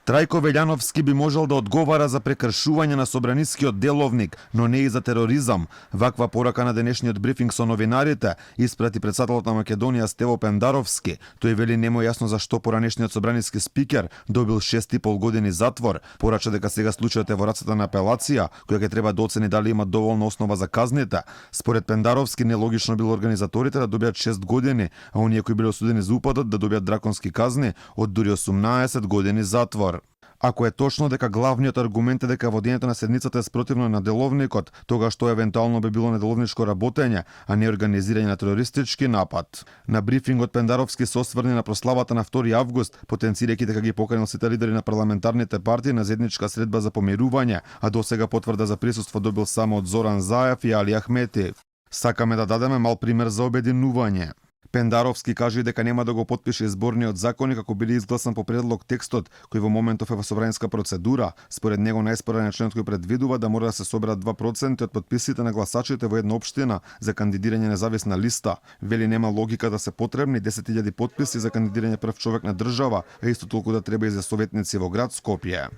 Трајко Велјановски би можел да одговара за прекршување на собранискиот деловник, но не и за тероризам. Ваква порака на денешниот брифинг со новинарите испрати претседателот на Македонија Стево Пендаровски. Тој вели нему јасно зашто поранешниот собраниски спикер добил 6,5 години затвор. Порача дека сега случајот е во рацете на апелација, која ќе треба да оцени дали има доволна основа за казните. Според Пендаровски нелогично било организаторите да добијат 6 години, а оние кои биле осудени за упадот да добијат драконски казни од дури 18 години затвор. Ако е точно дека главниот аргумент е дека водењето на седницата е спротивно на деловникот, тогаш тоа евентуално би било неделовничко работење, а не организирање на терористички напад. На брифингот Пендаровски се осврни на прославата на 2 август, потенцирајќи дека ги поканил сите лидери на парламентарните партии на заедничка средба за помирување, а досега потврда за присуство добил само од Зоран Заев и Али Ахмети. Сакаме да дадеме мал пример за обединување. Пендаровски кажа и дека нема да го потпише изборниот законник ако биде изгласан по предлог текстот, кој во моментов е во собранска процедура. Според него најспорен е членот кој предвидува да мора да се соберат 2% од подписите на гласачите во една општина за кандидирање независна листа. Вели нема логика да се потребни 10.000 потписи за кандидирање прв човек на држава, а исто толку да треба и за советници во град Скопје.